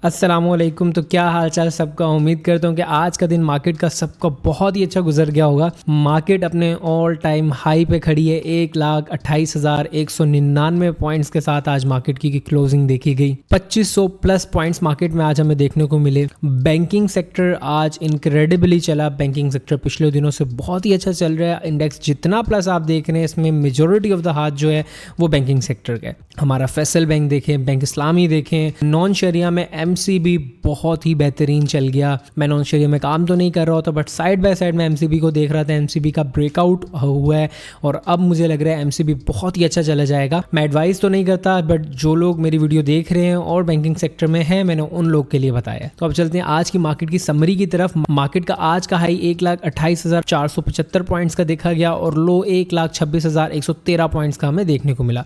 अस्सलामुअलैकुम। तो क्या हाल चाल सबका। उम्मीद करता हूँ कि आज का दिन मार्केट का सबका बहुत ही अच्छा गुजर गया होगा। मार्केट अपने ऑल टाइम हाई पे खड़ी है। 1,28,199 पॉइंट्स के साथ आज मार्केट की क्लोजिंग देखी गई। 2500 प्लस पॉइंट्स मार्केट में आज हमें देखने को मिले। बैंकिंग सेक्टर आज इनक्रेडिबली चला। बैंकिंग सेक्टर पिछले दिनों से बहुत ही अच्छा चल रहा है। इंडेक्स जितना प्लस आप देख रहे हैं इसमें मेजोरिटी ऑफ द हाथ जो है वो बैंकिंग सेक्टर का है। हमारा फैसल बैंक देखें, बैंक इस्लामी देखें, नॉन शरिया में एमसीबी बहुत ही बेहतरीन चल गया। मैं नॉन शरिया में काम तो नहीं कर रहा था बट साइड बाय साइड में एमसीबी को देख रहा था। एमसीबी का ब्रेकआउट हुआ है और अब मुझे लग रहा है एमसीबी बहुत ही अच्छा चला जाएगा। मैं एडवाइस तो नहीं करता बट जो लोग मेरी वीडियो देख रहे हैं और बैंकिंग सेक्टर में हैं मैंने उन लोग के लिए बताया। तो अब चलते हैं आज की मार्केट की समरी की तरफ। मार्केट का आज का हाई 1,28,475 पॉइंट्स का देखा गया और लो 1,26,113 पॉइंट्स का हमें देखने को मिला।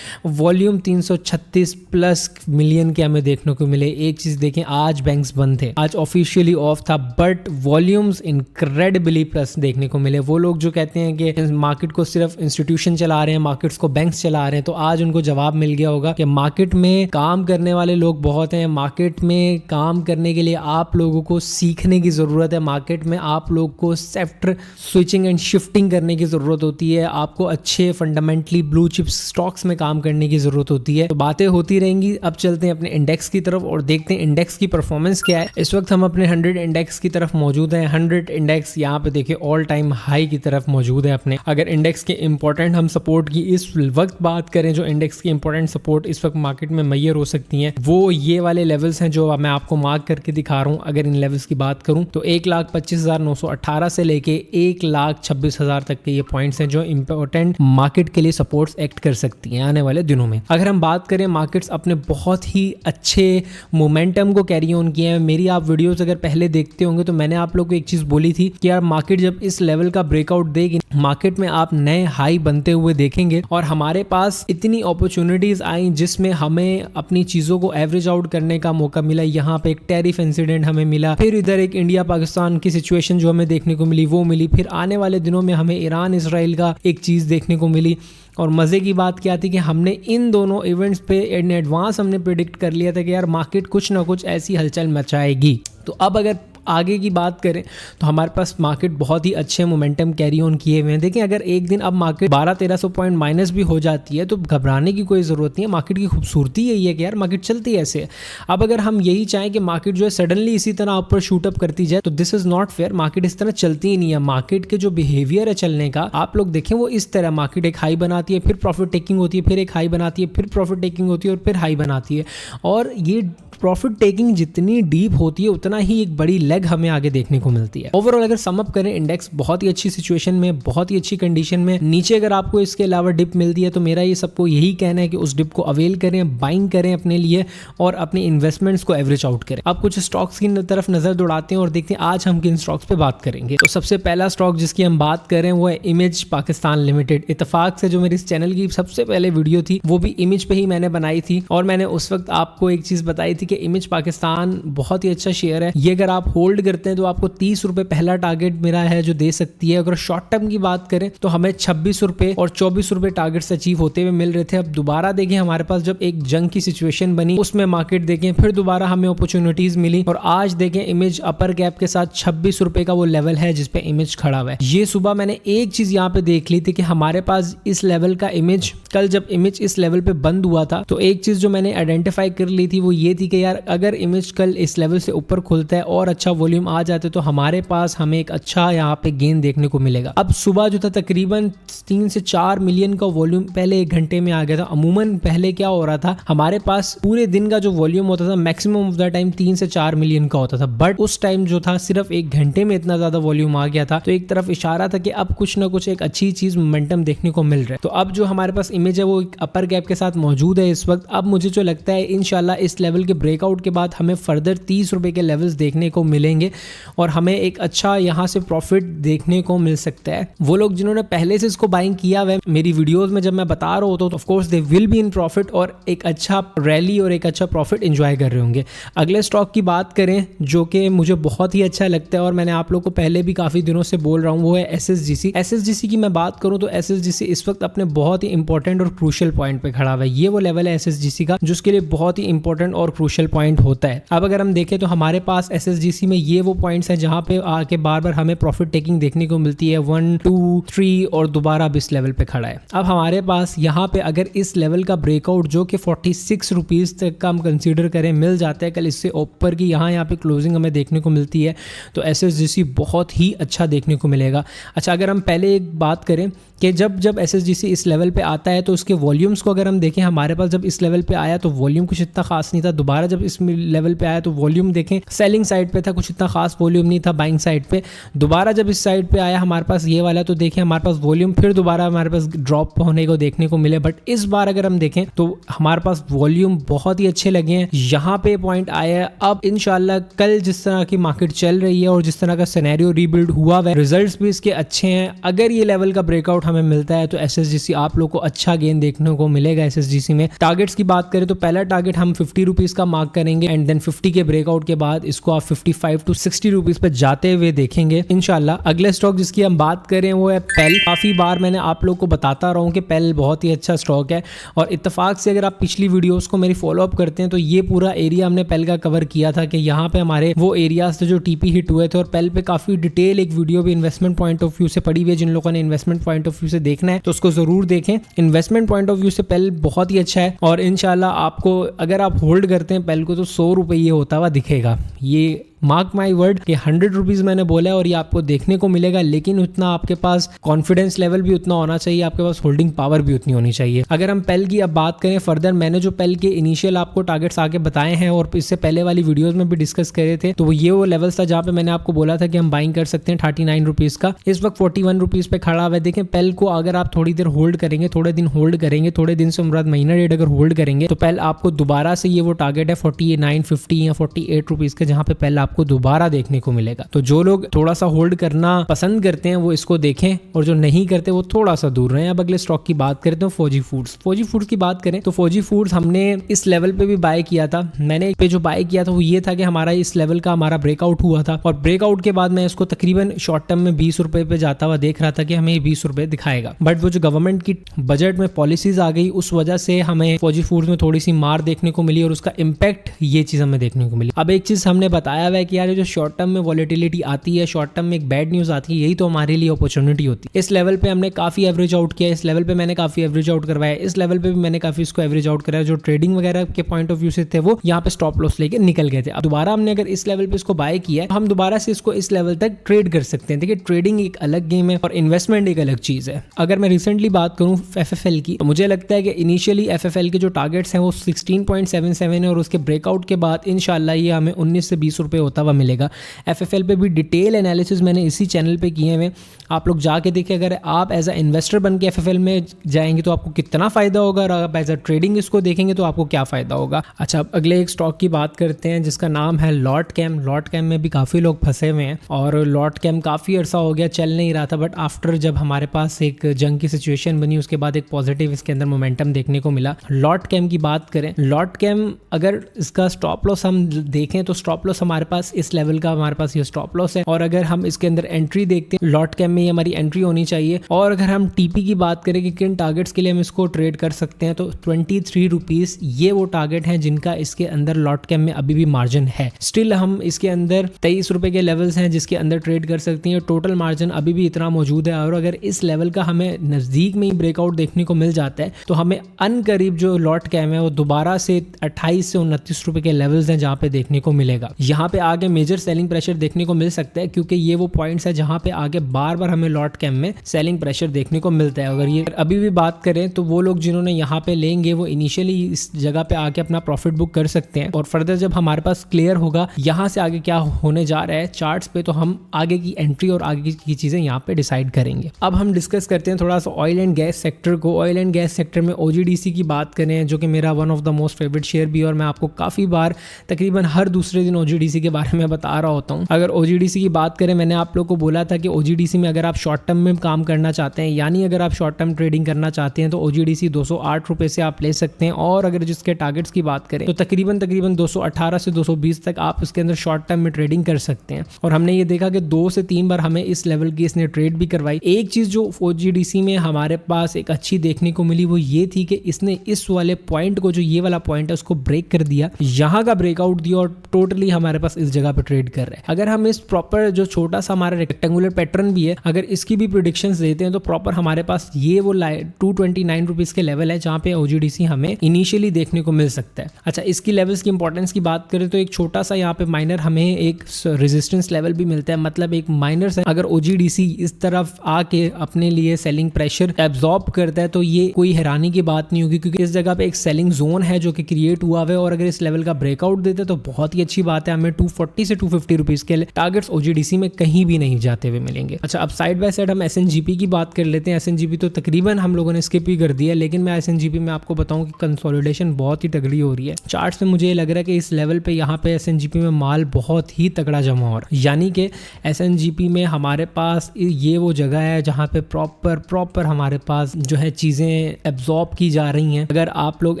वॉल्यूम 336 प्लस मिलियन के हमें देखने को मिले। एक चीज देखें, आज बैंक्स बंद थे, आज ऑफिशियली ऑफ था बट वॉल्यूम्स इनक्रेडिबली प्लस देखने को मिले। वो लोग जो कहते हैं कि मार्केट को सिर्फ इंस्टीट्यूशन चला रहे हैं, मार्केट्स को बैंक्स चला रहे हैं, तो आज उनको जवाब मिल गया होगा कि मार्केट में काम करने वाले लोग बहुत हैं। मार्केट में काम करने के लिए आप लोगों को सीखने की जरूरत है। मार्केट में आप लोग को सेक्टर स्विचिंग एंड शिफ्टिंग करने की जरूरत होती है। आपको अच्छे फंडामेंटली ब्लू चिप्स स्टॉक्स में काम करने की जरूरत होती है। तो बातें होती रहेंगी। अब चलते हैं अपने इंडेक्स की तरफ और देखते हैं इंडेक्स की परफॉर्मेंस क्या है। इस वक्त हम अपने 100 इंडेक्स की तरफ मौजूद हैं। 100 इंडेक्स यहाँ पे देखिए ऑल टाइम हाई की तरफ मौजूद है अपने। अगर इंडेक्स के इंपॉर्टेंट हम सपोर्ट की इस वक्त बात करें, जो इंडेक्स की इंपॉर्टेंट सपोर्ट इस वक्त मार्केट में मैयर हो सकती हैं, वो ये वाले लेवल्स हैं जो मैं आपको मार्क करके दिखा रहा हूँ। अगर इन लेवल्स की बात करूँ तो 1,25,918 से लेके 1,26,000 तक के ये पॉइंट्स हैं जो इंपॉर्टेंट मार्केट के लिए सपोर्ट्स एक्ट कर सकती हैं आने वाले दिनों में। अगर हम बात करें, मार्केट्स अपने बहुत ही अच्छे मोमेंटम को कैरी ऑन किए हैं। मेरी आप वीडियोस अगर पहले देखते होंगे तो मैंने आप लोग को एक चीज बोली थी कि यार मार्केट जब इस लेवल का ब्रेकआउट देगी, मार्केट में आप नए हाई बनते हुए देखेंगे और हमारे पास इतनी अपॉर्चुनिटीज आई जिसमें हमें अपनी चीजों को एवरेज आउट करने का मौका मिला। यहाँ पे एक टैरिफ इंसिडेंट हमें मिला, फिर इधर एक इंडिया पाकिस्तान की सिचुएशन जो हमें देखने को मिली वो मिली, फिर आने वाले दिनों में हमें ईरान इसराइल का एक चीज देखने को मिली। और मज़े की बात क्या थी कि हमने इन दोनों इवेंट्स पे इन एडवांस हमने प्रेडिक्ट कर लिया था कि यार मार्केट कुछ ना कुछ ऐसी हलचल मचाएगी। तो अब अगर आगे की बात करें तो हमारे पास मार्केट बहुत ही अच्छे मोमेंटम कैरी ऑन किए हुए हैं। देखें, अगर एक दिन अब मार्केट 1200-1300 पॉइंट माइनस भी हो जाती है तो घबराने की कोई ज़रूरत नहीं है। मार्केट की खूबसूरती यही है कि यार मार्केट चलती है ऐसे। अब अगर हम यही चाहें कि मार्केट जो है सडनली इसी तरह ऊपर शूटअप करती जाए तो this is not fair. Market इस तरह चलती ही नहीं है। मार्केट के जो बिहेवियर है चलने का, आप लोग देखें वो इस तरह, मार्केट एक हाई बनाती है, फिर प्रॉफिट टेकिंग होती है, फिर एक हाई बनाती है, फिर प्रॉफिट टेकिंग होती है और फिर हाई बनाती है। और ये प्रॉफिट टेकिंग जितनी डीप होती है उतना ही एक बड़ी लेग हमें आगे देखने को मिलती है। ओवरऑल अगर सम अप करें, इंडेक्स बहुत ही अच्छी सिचुएशन में, बहुत ही अच्छी कंडीशन में। नीचे अगर आपको इसके अलावा डिप मिलती है तो मेरा ये सबको यही कहना है कि उस डिप को अवेल करें, बाइंग करें अपने लिए और अपने इन्वेस्टमेंट्स को एवरेज आउट करें। अब कुछ स्टॉक्स की तरफ नजर दौड़ाते हैं और देखते हैं आज हम किन स्टॉक्स पे बात करेंगे। तो सबसे पहला स्टॉक जिसकी हम बात करें वो है इमेज पाकिस्तान लिमिटेड। इत्तेफाक से जो मेरी इस चैनल की सबसे पहले वीडियो थी वो भी इमेज पे ही मैंने बनाई थी और मैंने उस वक्त आपको एक चीज बताई थी कि इमेज पाकिस्तान बहुत ही अच्छा शेयर है। ये अगर आप होल्ड करते हैं तो आपको 30 रुपए पहला टारगेट मेरा है जो दे सकती है। अगर शॉर्ट टर्म की बात करें तो हमें 26 रुपए और 24 रुपए टारगेट्स अचीव होते हुए मिल रहे थे। अब दोबारा देखें, हमारे पास जब एक जंग की सिचुएशन बनी उसमें मार्केट देखें, फिर दोबारा हमें अपॉर्चुनिटीज मिली और आज देखें इमेज अपर कैप के साथ 26 रुपए का वो लेवल है जिसपे इमेज खड़ा हुआ है। ये सुबह मैंने एक चीज यहाँ पे देख ली थी कि हमारे पास इस लेवल का इमेज, कल जब इमेज इस लेवल पे बंद हुआ था तो एक चीज जो मैंने आइडेंटिफाई कर ली थी वो ये थी कि यार अगर इमेज कल इस लेवल से ऊपर खुलता है और अच्छा वॉल्यूम आ जाते तो हमारे पास हमें एक अच्छा यहाँ पे गेन देखने को मिलेगा। अब सुबह जो था तकरीबन 3 से 4 मिलियन का वॉल्यूम पहले एक घंटे में आ गया था। अमूमन पहले क्या हो रहा था, हमारे पास पूरे दिन का जो वॉल्यूम होता था मैक्सिमम ऑफ द टाइम 3 से 4 मिलियन का होता था बट उस टाइम जो था सिर्फ एक घंटे में इतना ज्यादा वॉल्यूम आ गया था। तो एक तरफ इशारा था कि अब कुछ ना कुछ एक अच्छी चीज मोमेंटम देखने को मिल रहा है। तो अब जो हमारे पास इमेज है वो एक अपर गैप के साथ मौजूद है इस वक्त। अब मुझे जो लगता है इंशाल्लाह इस लेवल के ब्रेकआउट के बाद हमें फर्दर 30 रुपए के लेवल्स देखने को मिलेंगे और हमें एक अच्छा यहाँ से प्रॉफिट देखने को मिल सकता है। वो लोग जिन्होंने पहले से इसको बाइंग किया हुआ है, मेरी वीडियोस में जब मैं बता रहा होता हूँ तो of course they will be in profit और एक अच्छा रैली और एक अच्छा प्रॉफिट एंजॉय कर रहे होंगे। अगले स्टॉक की बात करें जो कि मुझे बहुत ही अच्छा लगता है और मैंने आप लोग को पहले भी काफी दिनों से बोल रहा हूँ, वो है एसएसजीसी। एसएसजीसी की मैं बात करूँ तो एसएसजीसी इस वक्त अपने बहुत ही इंपॉर्टेंट और क्रूशियल पॉइंट पे खड़ा हुआ है। ये वो लेवल है एसएसजीसी का जिसके लिए बहुत ही इंपॉर्टेंट और क्रूशियल क्रूशियल पॉइंट होता है। अब अगर हम देखें तो हमारे पास SSGC में ये वो पॉइंट्स हैं जहां पे आके बार बार हमें प्रॉफिट टेकिंग देखने को मिलती है, 1 2 3 और दोबारा अब इस लेवल पे खड़ा है। अब हमारे पास यहाँ पे अगर इस लेवल का ब्रेकआउट जो कि 46 रुपीज़ तक का हम कंसीडर करें मिल जाता है, कल इससे ऊपर की यहाँ पे क्लोजिंग हमें देखने को मिलती है, तो SSGC बहुत ही अच्छा देखने को मिलेगा। अच्छा, अगर हम पहले एक बात करें कि जब SSGC इस लेवल पे आता है तो उसके वॉल्यूम्स को अगर हम देखें, हमारे पास जब इस लेवल पे आया तो वॉल्यूम कुछ इतना खास नहीं था। दोबारा जब इस लेवल पे आया तो वॉल्यूम देखें सेलिंग साइड पे था, कुछ इतना खास वॉल्यूम नहीं था बाइंग साइड पे। दोबारा जब इस साइड पे आया हमारे पास ये वाला, तो देखें हमारे पास वॉल्यूम फिर दोबारा हमारे पास ड्रॉप होने को देखने को मिले। बट इस बार अगर हम देखें तो हमारे पास वॉल्यूम बहुत ही अच्छे लगे हैं, यहाँ पे पॉइंट आया है। अब इंशाल्लाह कल जिस तरह की मार्केट चल रही है और जिस तरह का सिनेरियो रीबिल्ड हुआ है, रिजल्ट्स भी इसके अच्छे हैं। अगर ये लेवल का ब्रेकआउट हमें मिलता है तो SSGC आप लोग को अच्छा गेन देखने को मिलेगा। SSGC में टारगेट्स की बात करें तो पहला टारगेट हम 50 रुपीज का मार्क करेंगे एंड देन 50 के ब्रेकआउट के बाद इसको आप 55 to 60 रुपीज पे जाते हुए देखेंगे इंशाल्लाह। अगले स्टॉक जिसकी हम बात करें वो है पेल। काफी बार मैंने आप लोग को बताता रहा हूँ कि पेल बहुत ही अच्छा स्टॉक है और इत्तेफाक से अगर आप पिछली वीडियोस को मेरी फॉलो अप करते हैं तो ये पूरा एरिया हमने पेल का कवर किया था कि यहाँ पे हमारे वो एरियाज थे जो TP हिट हुए थे और पेल पे काफी डिटेल एक वीडियो भी इन्वेस्टमेंट पॉइंट ऑफ व्यू से पड़ी हुई है। जिन लोगों ने इन्वेस्टमेंट पॉइंट ऑफ व्यू से देखना है तो उसको जरूर देखें। इन्वेस्टमेंट पॉइंट ऑफ व्यू से पेल बहुत ही अच्छा है और इंशाल्लाह आपको अगर आप होल्ड करते हैं पेल को तो 100 रुपये ये होता हुआ दिखेगा। ये मार्क माई वर्ड कि 100 रुपीज़ मैंने बोला है और ये आपको देखने को मिलेगा, लेकिन उतना आपके पास कॉन्फिडेंस लेवल भी उतना होना चाहिए, आपके पास होल्डिंग पावर भी उतनी होनी चाहिए। अगर हम पेल की अब बात करें फर्दर, मैंने जो पेल के इनिशियल आपको टारगेट्स आगे बताए हैं और इससे पहले वाली वीडियोस में भी डिस्कस करे थे, तो ये वो लेवल्स था जहाँ पे मैंने आपको बोला था कि हम बाइंग कर सकते हैं 39 रुपीज़ का। इस वक्त 41 रुपीज़ पे खड़ा हुआ है। देखें पेल को अगर आप थोड़ी देर होल्ड करेंगे, थोड़े दिन होल्ड करेंगे, थोड़े दिन से मुराद महीना डेढ़ अगर होल्ड करेंगे तो पेल आपको दोबारा से ये वो टारगेट है 49 50 या 48 रुपीज़ के, जहाँ पे पेल आपको दोबारा देखने को मिलेगा। तो जो लोग थोड़ा सा होल्ड करना पसंद करते हैं वो इसको देखें और जो नहीं करते वो थोड़ा सा दूर रहें। अब अगले स्टॉक की बात करें तो फौजी फूड्स की बात करें तो फौजी फूड्स हमने इस लेवल पे भी बाय किया था। मैंने पे जो बाय किया था वो ये था कि हमारा इस लेवल का हमारा ब्रेकआउट हुआ था और ब्रेकआउट के बाद मैं इसको तकरीबन शॉर्ट टर्म में 20 रुपए पे जाता हुआ देख रहा था कि हमें 20 रुपए दिखाएगा। बट वो जो गवर्नमेंट की बजट में पॉलिसीज आ गई उस वजह से हमें फौजी फूड्स में थोड़ी सी मार देखने को मिली और उसका इम्पैक्ट ये चीज हमें देखने को मिली। अब एक चीज हमने बताया हुआ है कि यार जो शॉर्ट टर्म में वॉलेटिलिटी आती है, शॉर्ट टर्म में एक बैड न्यूज आती है, यही तो हमारे लिए अपॉर्चुनिटी होती है। इस लेवल पे हमने काफी एवरेज आउट किया, इस लेवल पे मैंने काफी एवरेज आउट करवाया, इस लेवल पे भी मैंने काफी इसको एवरेज आउट कराया। जो ट्रेडिंग वगैरह के पॉइंट ऑफ व्यू से थे वो यहाँ पे स्टॉप लॉस लेके निकल गए थे। अब दोबारा हमने अगर इस लेवल पे इसको बाय किया है, हम दोबारा से इसको इस लेवल तक ट्रेड कर सकते हैं। देखिए ट्रेडिंग एक अलग गेम है और इन्वेस्टमेंट एक अलग चीज है। अगर मैं रिसेंटली बात करूं FFL की, तो मुझे लगता है कि इनिशियली FFL के जो टारगेट्स हैं वो 16.77 है और उसके ब्रेकआउट के बाद इंशाल्लाह ये हमें 19 से 20 रुपए होता हुआ मिलेगा। FFL पे भी डिटेल एनालिसिस मैंने इसी चैनल पे किए हुए, आप लोग जाके देखिए। अगर आप एज अ इन्वेस्टर बन के FFL में जाएंगे तो आपको कितना फायदा होगा और आप एज अ ट्रेडिंग इसको देखेंगे तो आपको क्या फायदा होगा। अच्छा, अब अगले एक स्टॉक की बात करते हैं जिसका नाम है लॉट कैम। लॉट कैम में भी काफ़ी लोग फंसे हुए हैं और लॉट कैम काफ़ी अरसा हो गया चल नहीं रहा था, बट आफ्टर जब हमारे पास एक जंग की सिचुएशन बनी उसके बाद एक पॉजिटिव इसके अंदर मोमेंटम देखने को मिला। लॉट कैम की बात करें, लॉट कैम अगर इसका स्टॉप लॉस हम देखें तो स्टॉप लॉस हमारे पास इस लेवल का हमारे पास ये स्टॉप लॉस है और अगर हम इसके अंदर एंट्री देखते हैं लॉट कैम में ये हमारी एंट्री होनी चाहिए। और अगर हम टीपी की बात करें कि किन टारगेट्स के लिए हम इसको ट्रेड कर सकते हैं तो 23 रुपीज ये वो टारगेट हैं जिनका इसके अंदर लॉट कैम में अभी भी मार्जिन है। स्टिल हम इसके अंदर 23 रुपए के लेवल्स हैं जिसके अंदर ट्रेड कर सकते हैं। टोटल मार्जिन अभी भी इतना मौजूद है और अगर इस लेवल का हमें नजदीक में ही ब्रेकआउट देखने को मिल जाता है तो हमें अनकरीब जो लॉट कैम है वो दोबारा से 28 से 29 रुपए के लेवल्स हैं जहाँ पे देखने को मिलेगा। यहाँ पे आगे मेजर सेलिंग प्रेशर देखने को मिल सकता है क्योंकि ये वो पॉइंट्स है जहाँ पे आगे बार बार हमें लॉट कैम में सेलिंग प्रेशर देखने को मिलता है। अगर ये अभी भी बात करें तो वो लोग जिन्होंने यहाँ पे लेंगे वो इनिशियली इस जगह पे आके अपना प्रॉफिट बुक कर सकते हैं और फर्दर जब हमारे पास क्लियर होगा यहाँ से आगे क्या होने जा रहा है चार्ट्स पे तो हम आगे की एंट्री और आगे की चीजें यहाँ पे डिसाइड करेंगे। अब हम डिस्कस करते हैं थोड़ा सा ऑयल एंड गैस सेक्टर को। ऑयल एंड गैस सेक्टर में OGDC की बात करें जो कि मेरा one of the most favourite share भी और मैं आपको काफी बार तकरीबन हर दूसरे दिन OGDC के बारे में बता रहा होता हूँ। अगर OGDC की बात करें, मैंने आप लोग को बोला था कि OGDC में अगर आप शॉर्ट टर्म में काम करना चाहते हैं, यानी अगर आप शॉर्ट टर्म ट्रेडिंग करना चाहते हैं तो OGDC 208 रुपये से आप ले सकते हैं। और अगर जिसके टारगेट्स की बात करें तो तकरीबन 218 से 220 तक आप इसके अंदर शॉर्ट टर्म में ट्रेडिंग कर सकते हैं। और हमने ये देखा कि 2 से 3 बार हमें इस लेवल की इसने ट्रेड भी करवाई। एक चीज़ जो OGDC में हमारे पास एक अच्छी देखने को मिली वो ये थी कि इसने इस वाले पॉइंट को, जो ये वाला पॉइंट है, उसको ब्रेक कर दिया, यहाँ का ब्रेकआउट दिया और टोटली हमारे पास इस जगह पे ट्रेड कर रहे हैं। अगर हम इस प्रॉपर जो छोटा सा हमारा रेक्टेंगुलर पैटर्न भी है, अगर इसकी भी प्रेडिक्शंस देते हैं तो प्रॉपर हमारे पास ये वो 229 रुपीज़ के लेवल है जहाँ पे OGDC हमें इनिशियली देखने को मिल सकता है। अच्छा, इसकी लेवल्स की इंपॉर्टेंस की बात करें तो एक छोटा सा यहाँ पे माइनर हमें एक रेजिस्टेंस लेवल भी मिलता है, मतलब एक माइनर से अगर OGDC इस तरफ आके अपने लिए सेलिंग प्रेशर एब्जॉर्ब करता है तो ये कोई हैरानी की बात नहीं होगी, क्योंकि इस जगह पे एक सेलिंग जोन है जो कि क्रिएट हुआ है। और अगर इस लेवल का ब्रेकआउट देते तो बहुत ही अच्छी बात है, हमें 240 से 250 रुपीज़ के टारगेट्स OGDC में कहीं भी नहीं जाते हुए मिलेंगे। अच्छा, अब साइड बाय साइड हम SNGP की बात कर लेते हैं। SNGP तो तकरीबन हम लोगों ने स्किप ही कर दिया, लेकिन मैं SNGP में आपको बताऊं कि कंसोलिडेशन बहुत ही तगड़ी हो रही है। चार्ट्स में मुझे ये लग रहा है कि इस लेवल पे यहाँ पे SNGP में माल बहुत ही तगड़ा जमा हो रहा है, यानी कि SNGP में हमारे पास ये वो जगह है जहाँ पे प्रॉपर हमारे पास जो है चीज़ें एब्जॉर्ब की जा रही हैं। अगर आप लोग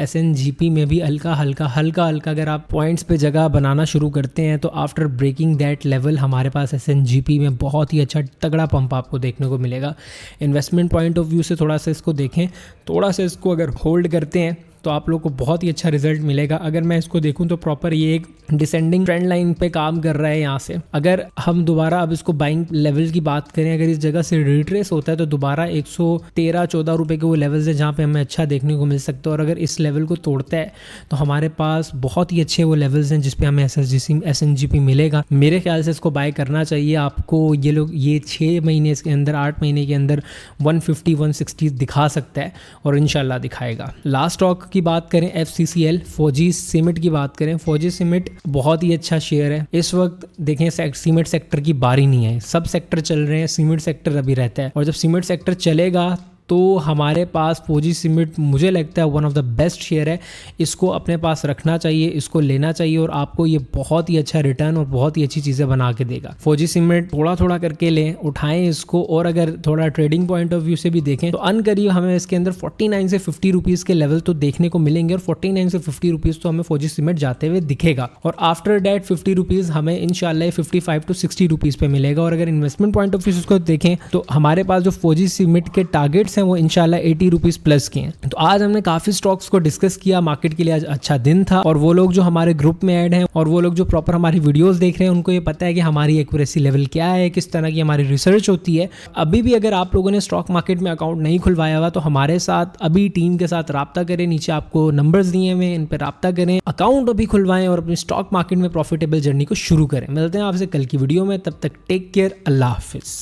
SNGP में भी हल्का हल्का अगर आप पॉइंट्स पे जगह बनाना शुरू करते हैं तो आफ्टर ब्रेकिंग दैट लेवल हमारे पास SNGP में बहुत ही अच्छा तगड़ा पंप आपको देखने को मिलेगा। इन्वेस्टमेंट पॉइंट ऑफ व्यू से थोड़ा सा इसको देखें, थोड़ा सा इसको अगर होल्ड करते हैं तो आप लोग को बहुत ही अच्छा रिजल्ट मिलेगा। अगर मैं इसको देखूं तो प्रॉपर ये एक डिसेंडिंग ट्रेंड लाइन पे काम कर रहा है यहाँ से। अगर हम दोबारा अब इसको बाइंग लेवल की बात करें, अगर इस जगह से रिट्रेस होता है तो दोबारा 113-14 रुपये के वो लेवल्स है जहाँ पे हमें अच्छा देखने को मिल सकता है। और अगर इस लेवल को तोड़ता है तो हमारे पास बहुत ही अच्छे वो लेवल्स हैं जिस पे हमें SNGP मिलेगा। मेरे ख्याल से इसको बाय करना चाहिए आपको। ये 6 महीने के अंदर, 8 महीने के अंदर 150-160 दिखा सकता है और इंशाल्लाह दिखाएगा। लास्ट स्टॉक की बात करें FCCL, फौजी सीमेंट की बात करें, फौजी सीमेंट बहुत ही अच्छा शेयर है। इस वक्त देखें सीमेंट सेक्टर की बारी नहीं है, सब सेक्टर चल रहे हैं, सीमेंट सेक्टर अभी रहता है। और जब सीमेंट सेक्टर चलेगा तो हमारे पास फौजी सीमेंट मुझे लगता है one of the best share है। इसको अपने पास रखना चाहिए, इसको लेना चाहिए और आपको ये बहुत ही अच्छा रिटर्न और बहुत ही अच्छी चीज़ें बना के देगा। फौजी सीमेंट थोड़ा थोड़ा करके लें, उठाएं इसको। और अगर थोड़ा ट्रेडिंग पॉइंट ऑफ व्यू से भी देखें तो अनकरीब हमें इसके अंदर 49 से 50 रुपीज़ के लेवल तो देखने को मिलेंगे और 49 से 50 रुपीज़ तो हमें फौजी सीमेंट जाते हुए दिखेगा। और आफ्टर डैट 50 रुपीज़ हमें इंशाल्लाह 55 to 60 रुपीज़ पे मिलेगा। और अगर इन्वेस्टमेंट पॉइंट ऑफ व्यू से उसको देखें तो हमारे पास जो फौजी सीमेंट के टारगेट्स हैं वो इंशाल्लाह 80 रुपीज़ प्लस के हैं। तो आज हमने काफ़ी स्टॉक्स को डिस्कस किया, मार्केट के लिए आज अच्छा दिन था। और वो लोग जो हमारे ग्रुप में ऐड हैं और वो लोग जो प्रॉपर हमारी वीडियोस देख रहे हैं उनको ये पता है कि हमारी एक्यूरेसी लेवल क्या है, किस तरह की हमारी रिसर्च होती है। अभी भी अगर आप लोगों ने स्टॉक मार्केट में अकाउंट नहीं खुलवाया हुआ तो हमारे साथ अभी टीम के साथ राब्ता करें, नीचे आपको नंबर्स दिए हुए हैं, इन पर राब्ता करें, अकाउंट अभी खुलवाएं और अपनी स्टॉक मार्केट में प्रॉफिटेबल जर्नी को शुरू करें। मिलते हैं आपसे कल की वीडियो में, तब तक टेक केयर, अल्लाह हाफिज़।